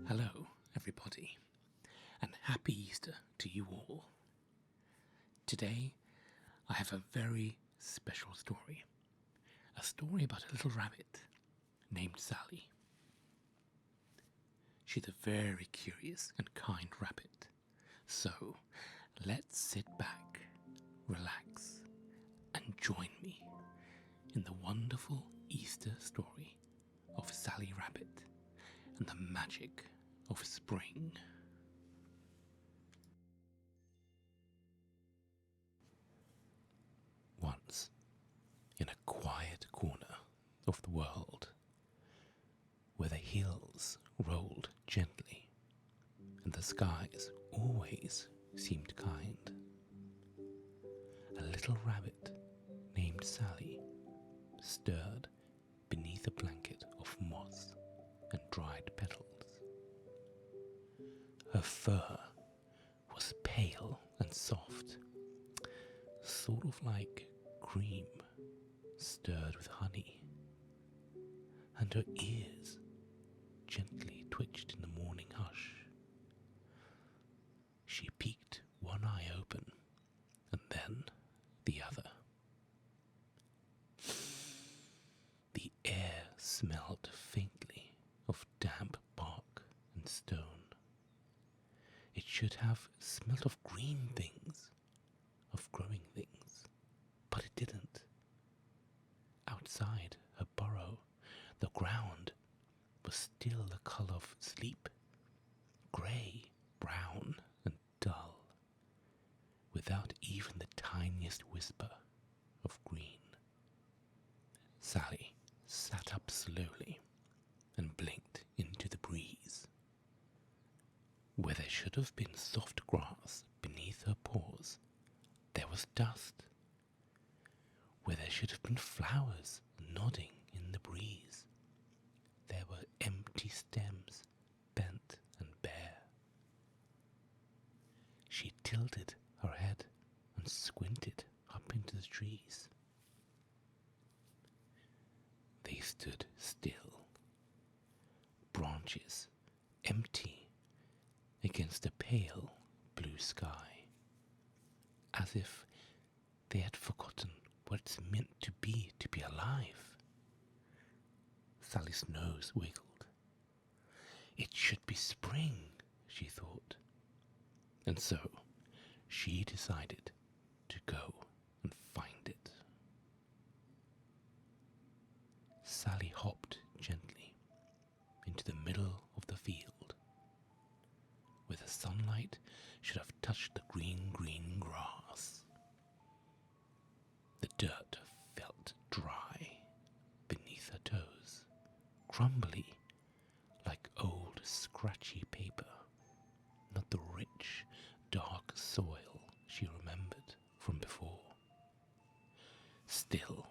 Hello, everybody, and happy Easter to you all. Today, I have a very special story. A story about a little rabbit named Sally. She's a very curious and kind rabbit. So, let's sit back, relax, and join me in the wonderful Easter story of Sally Rabbit and the magic of spring. Once, in a quiet corner of the world, where the hills rolled gently and the skies always seemed kind, a little rabbit named Sally stirred beneath a blanket of moss and dried petals. Her fur was pale and soft, sort of like cream stirred with honey, and her ears gently twitched in the morning hush. She peeked one eye open and then the other. The air smelled faintly of damp bark and stone. It should have smelt of green things, of growing things, but it didn't. Outside her burrow, the ground was still the colour of sleep, grey, brown, and dull, without even the tiniest whisper of green. Sally sat up slowly and blinked into the breeze. Where there should have been soft grass beneath her paws, there was dust. Where there should have been flowers nodding in the breeze, there were empty stems, bent and bare. She tilted her head and squinted up into the trees. They stood still, branches empty against a pale blue sky, as if they had forgotten what it's meant to be alive. Sally's nose wiggled. It should be spring, she thought, and so she decided to go and find it. Sally hopped gently into the middle of the field, where the sunlight should have touched the green grass. The dirt felt dry beneath her toes, crumbly like old scratchy paper, not the rich, dark soil she remembered from before. Still,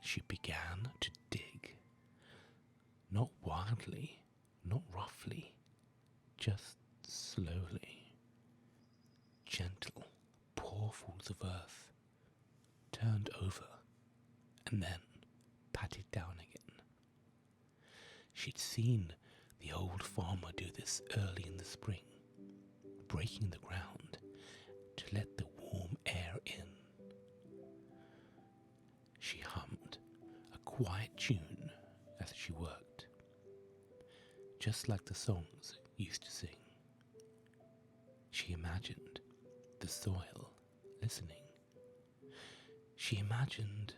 she began to dig, not wildly, not roughly, just slowly. Gentle paws of earth turned over and then patted down again. She'd seen the old farmer do this early in the spring, breaking the ground to let the warm air in. She hummed a quiet tune as she worked, just like the songs used to sing. She imagined the soil listening. She imagined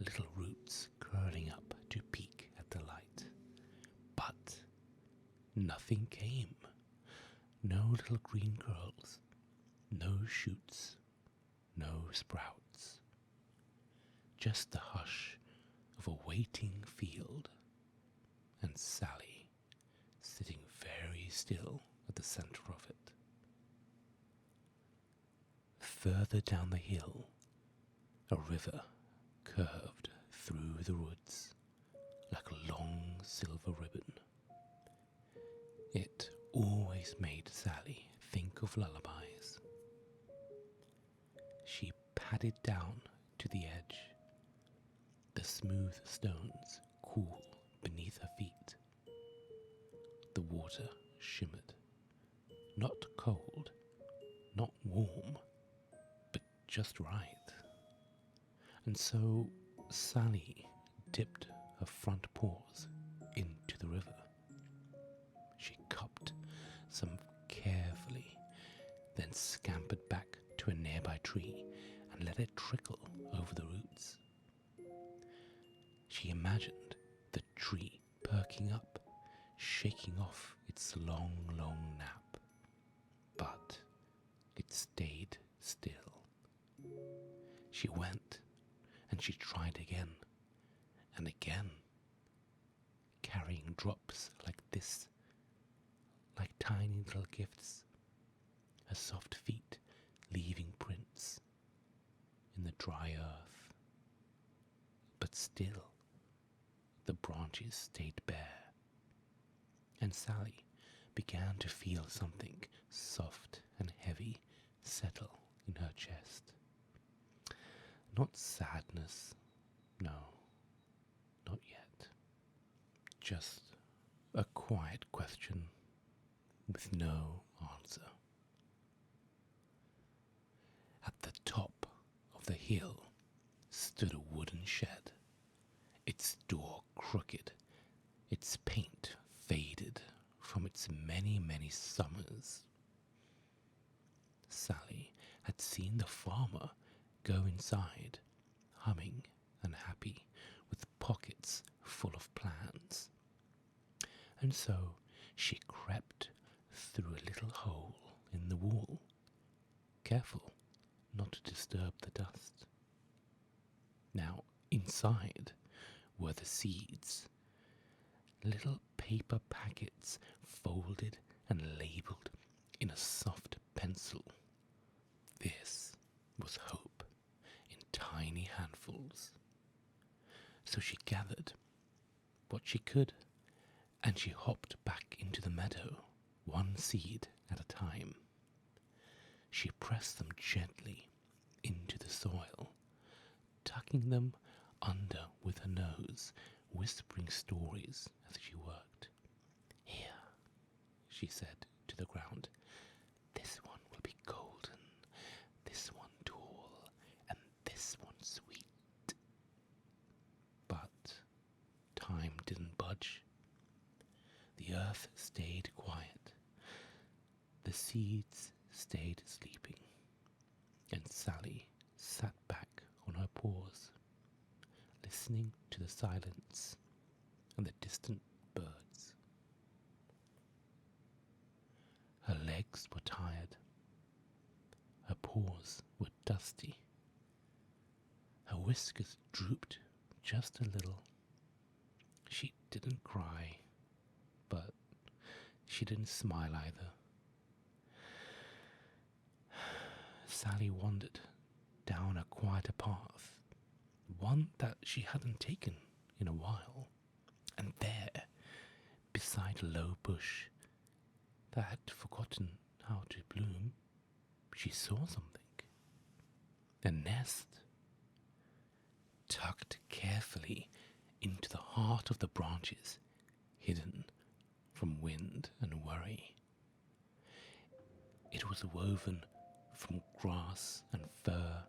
little roots curling up to peek at the light. But nothing came. No little green curls, no shoots, no sprouts. Just the hush of a waiting field, and Sally sitting very still at the centre of it. Further down the hill, a river curved through the woods like a long silver ribbon. It always made Sally think of lullabies. She padded down to the edge, smooth stones cool beneath her feet. The water shimmered, not cold, not warm, but just right. And so Sally dipped her front paws into the river. She cupped some carefully, then scampered back to a nearby tree and let it trickle over the roots. She imagined the tree perking up, shaking off its long, long nap. But it stayed still. She went and she tried again and again, carrying drops like this, like tiny little gifts, her soft feet leaving prints in the dry earth. But still, the branches stayed bare, and Sally began to feel something soft and heavy settle in her chest. Not sadness, no, not yet. Just a quiet question with no answer. At the top of the hill stood a wooden shed, its door crooked, its paint faded from its many, many summers. Sally had seen the farmer go inside, humming and happy, with pockets full of plans. And so she crept through a little hole in the wall, careful not to disturb the dust. Now, inside were the seeds, little paper packets folded and labelled in a soft pencil. This was hope in tiny handfuls. So she gathered what she could, and she hopped back into the meadow, one seed at a time. She pressed them gently into the soil, tucking them under with her nose, whispering stories as she worked. "Here," she said to the ground, "this one will be golden, this one tall, and this one sweet." But time didn't budge. The earth stayed quiet. The seeds stayed sleeping, and Sally sat back on her paws, listening to the silence and the distant birds. Her legs were tired. Her paws were dusty. Her whiskers drooped just a little. She didn't cry, but she didn't smile either. Sally wandered down a quieter path, one that she hadn't taken in a while, and there, beside a low bush that had forgotten how to bloom, she saw something. A nest, tucked carefully into the heart of the branches, hidden from wind and worry. It was woven from grass and fur,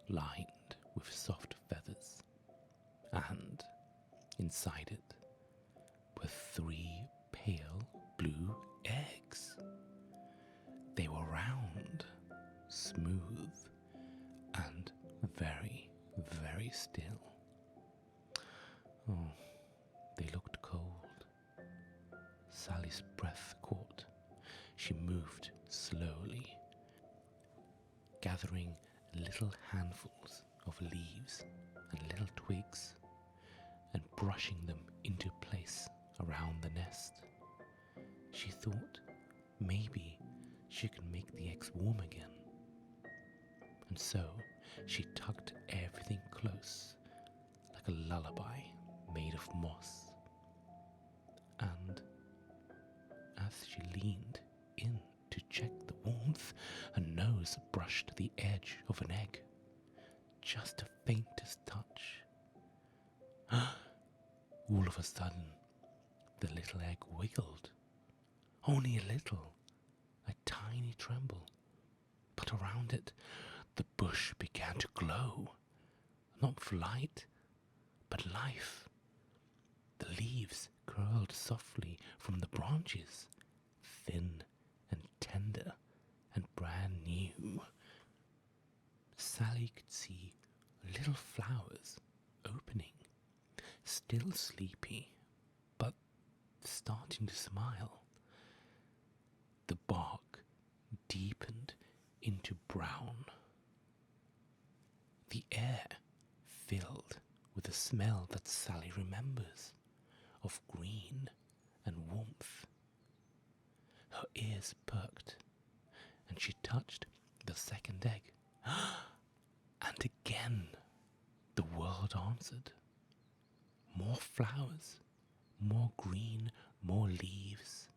lined with soft feathers, and inside it were 3 pale blue eggs. They were round, smooth, and very, very still. Oh, they looked cold. Sally's breath caught. She moved slowly, gathering little handfuls of leaves and little twigs and brushing them into place around the nest. She thought maybe she could make the eggs warm again. And so she tucked everything close, like a lullaby made of moss. And as she leaned in to check the warmth, her nose brushed the edge of an egg, just the faintest touch. All of a sudden, the little egg wiggled. Only a little, a tiny tremble. But around it, the bush began to glow. Not flight, but life. The leaves curled softly from the branches, thin and tender and brand new. Sally could see little flowers opening, still sleepy, but starting to smile. The bark deepened into brown. The air filled with the smell that Sally remembers of green and warmth. Her ears perked, and she touched the second egg. And again the world answered. More flowers, more green, more leaves,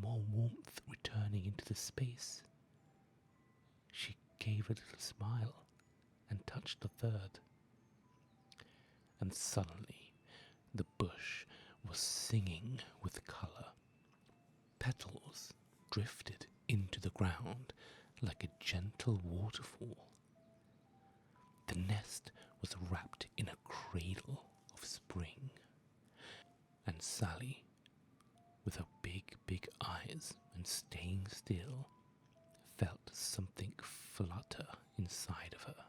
more warmth returning into the space. She gave a little smile and touched the third. And suddenly the bush was singing with colour. Petals drifted into the ground like a gentle waterfall. The nest was wrapped in a cradle of spring, and Sally, with her big, big eyes and staying still, felt something flutter inside of her.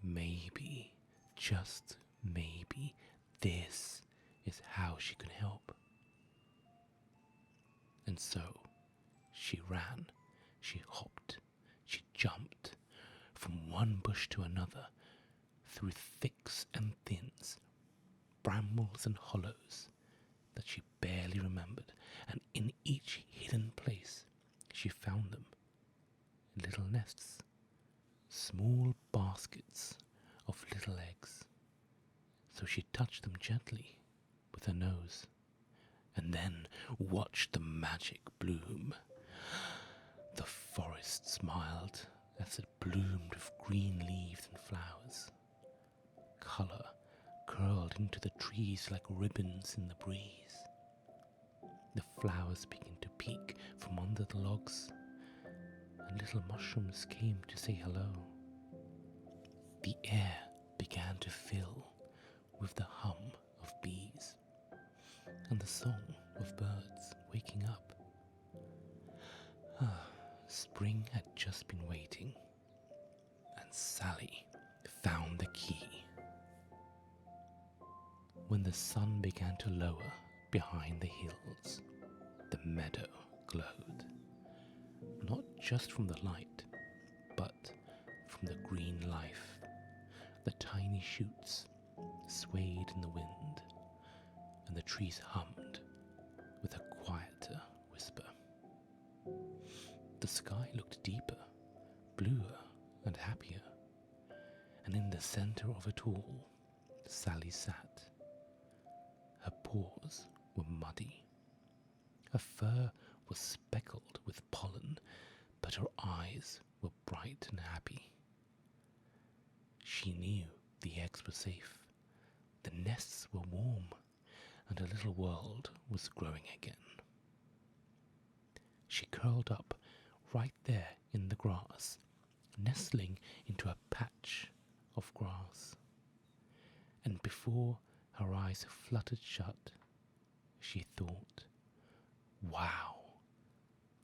Maybe, just maybe, this is how she could help. And so, she ran, she hopped, she jumped, from one bush to another, through thicks and thins, brambles and hollows that she barely remembered, and in each hidden place she found them, little nests, small baskets of little eggs. So she touched them gently with her nose, and then watched the magic bloom. The forest smiled as it bloomed with green leaves and flowers. Colour curled into the trees like ribbons in the breeze. The flowers began to peek from under the logs, and little mushrooms came to say hello. The air began to fill with the hum of bees and the song of birds waking up. Spring had just been waiting, and Sally found the key. When the sun began to lower behind the hills, the meadow glowed, not just from the light, but from the green life. The tiny shoots swayed in the wind, and the trees hummed with a quieter whisper. The sky looked deeper, bluer and happier, and in the centre of it all, Sally sat. Her paws were muddy. Her fur was speckled with pollen, but her eyes were bright and happy. She knew the eggs were safe, the nests were warm, and her little world was growing again. She curled up right there in the grass, nestling into a patch of grass. And before her eyes fluttered shut, she thought, wow,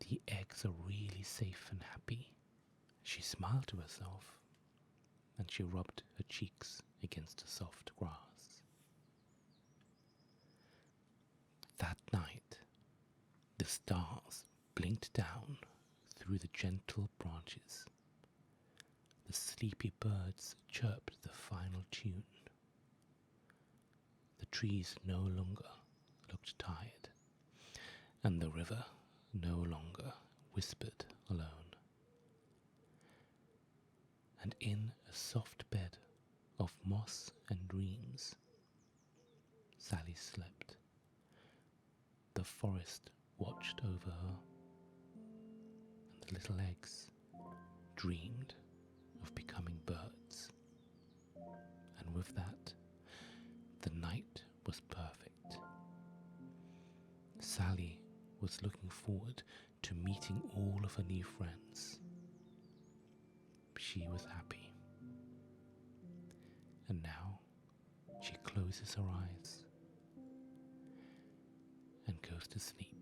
the eggs are really safe and happy. She smiled to herself, and she rubbed her cheeks against the soft grass. That night, the stars blinked down through the gentle branches. The sleepy birds chirped the final tune. The trees no longer looked tired, and the river no longer whispered alone. And in a soft bed of moss and dreams, Sally slept. The forest watched over her, and the little eggs dreamed of becoming birds and Sally was looking forward to meeting all of her new friends. She was happy. And now she closes her eyes and goes to sleep.